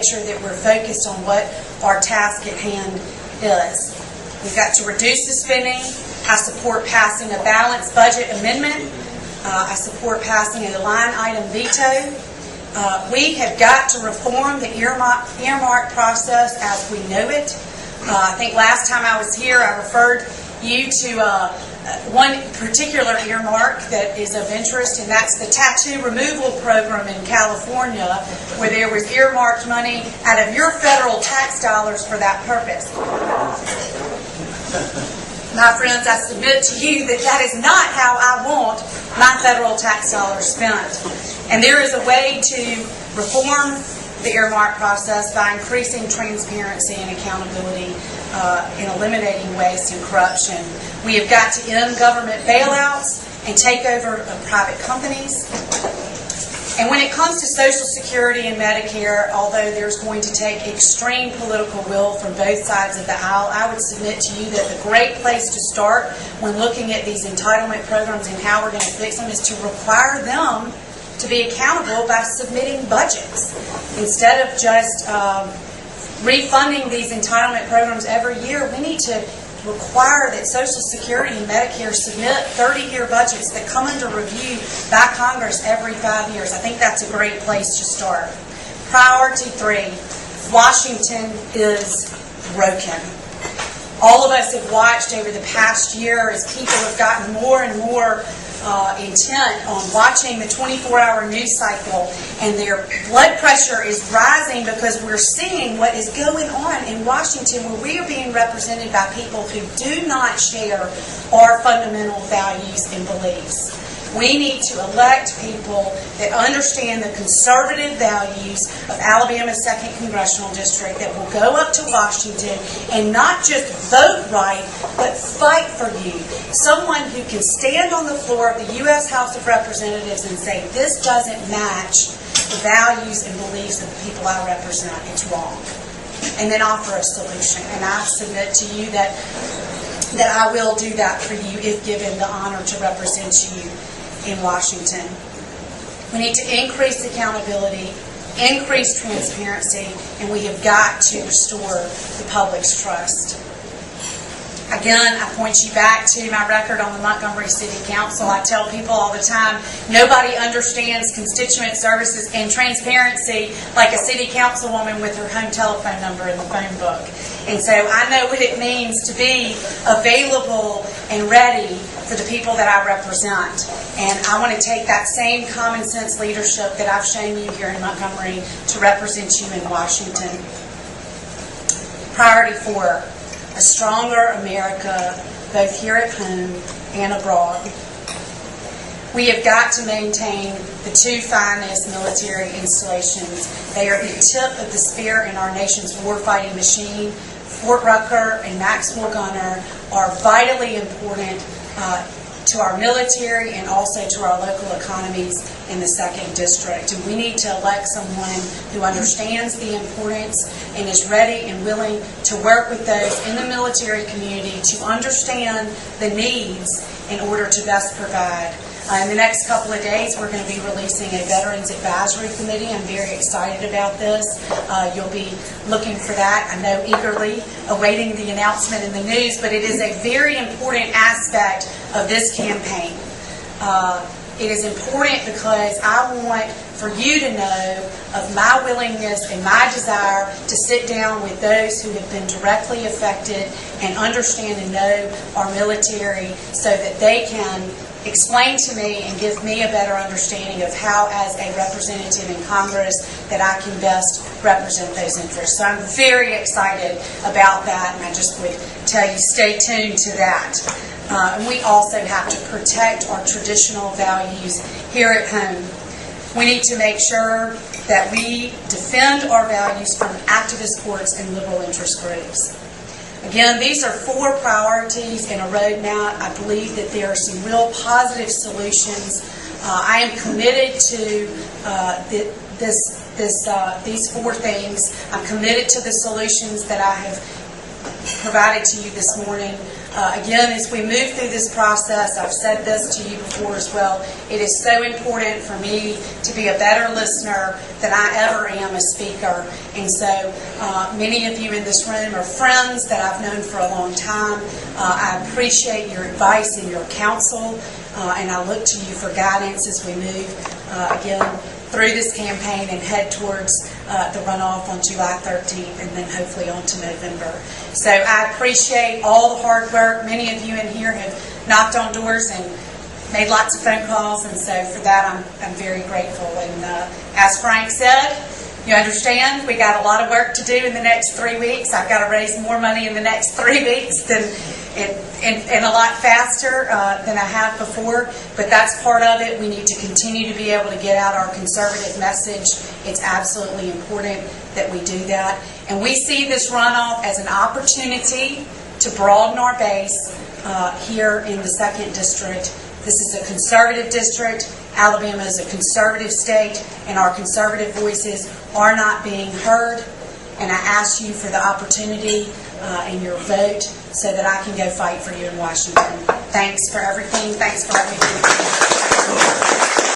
sure that we're focused on what our task at hand is. We've got to reduce the spending. I support passing a balanced budget amendment. I support passing a line item veto. We have got to reform the earmark process as we know it. I think last time I was here I referred you to one particular earmark that is of interest, and that's the tattoo removal program in California, where there was earmarked money out of your federal tax dollars for that purpose. My friends, I submit to you that that is not how I want my federal tax dollars spent. And there is a way to reform the earmark process by increasing transparency and accountability and eliminating waste and corruption. We have got to end government bailouts and take over of private companies. And when it comes to Social Security and Medicare, although there's going to take extreme political will from both sides of the aisle, I would submit to you that the great place to start when looking at these entitlement programs and how we're going to fix them is to require them to be accountable by submitting budgets. Instead of just refunding these entitlement programs every year, we need to require that Social Security and Medicare submit 30-year budgets that come under review by Congress every 5 years. I think that's a great place to start. Priority 3, Washington is broken. All of us have watched over the past year as people have gotten more and more intent on watching the 24-hour news cycle, and their blood pressure is rising because we're seeing what is going on in Washington, where we are being represented by people who do not share our fundamental values and beliefs. We need to elect people that understand the conservative values of Alabama's 2nd Congressional District, that will go up to Washington and not just vote right, but fight for you. Someone who can stand on the floor of the U.S. House of Representatives and say, this doesn't match the values and beliefs of the people I represent. It's wrong. And then offer a solution. And I submit to you that I will do that for you if given the honor to represent you in Washington. We need to increase accountability, increase transparency, and we have got to restore the public's trust. Again, I point you back to my record on the Montgomery City Council. I tell people all the time, nobody understands constituent services and transparency like a city councilwoman with her home telephone number in the phone book. And so I know what it means to be available and ready for the people that I represent. And I want to take that same common sense leadership that I've shown you here in Montgomery to represent you in Washington. Priority 4. A stronger America, both here at home and abroad. We have got to maintain the 2 finest military installations. They are the tip of the spear in our nation's warfighting machine. Fort Rucker and Maxwell Gunner are vitally important to our military and also to our local economies in the 2nd District. And we need to elect someone who understands the importance and is ready and willing to work with those in the military community to understand the needs in order to best provide. In the next couple of days, we're going to be releasing a Veterans Advisory Committee. I'm very excited about this. You'll be looking for that, I know, eagerly awaiting the announcement in the news, but it is a very important aspect of this campaign. It is important because I want for you to know of my willingness and my desire to sit down with those who have been directly affected and understand and know our military so that they can explain to me and give me a better understanding of how, as a representative in Congress, that I can best represent those interests. So I'm very excited about that, and I just would tell you, stay tuned to that. And we also have to protect our traditional values here at home. We need to make sure that we defend our values from activist courts and liberal interest groups. Again, these are 4 priorities in a roadmap. I believe that there are some real positive solutions. I am committed to these 4 things. I'm committed to the solutions that I have provided to you this morning. Again, as we move through this process, I've said this to you before as well, it is so important for me to be a better listener than I ever am a speaker. And so many of you in this room are friends that I've known for a long time. I appreciate your advice and your counsel, and I look to you for guidance as we move again through this campaign and head towards the runoff on July 13th and then hopefully on to November. So I appreciate all the hard work. Many of you in here have knocked on doors and made lots of phone calls, and so for that I'm very grateful. And as Frank said, you understand, we got a lot of work to do in the next 3 weeks. I've got to raise more money in the next 3 weeks than and a lot faster than I have before, but that's part of it. We need to continue to be able to get out our conservative message. It's absolutely important that we do that. And we see this runoff as an opportunity to broaden our base here in the 2nd District. This is a conservative district. Alabama is a conservative state, and our conservative voices are not being heard. And I ask you for the opportunity and your vote so that I can go fight for you in Washington. Thanks for everything. Thanks for everything.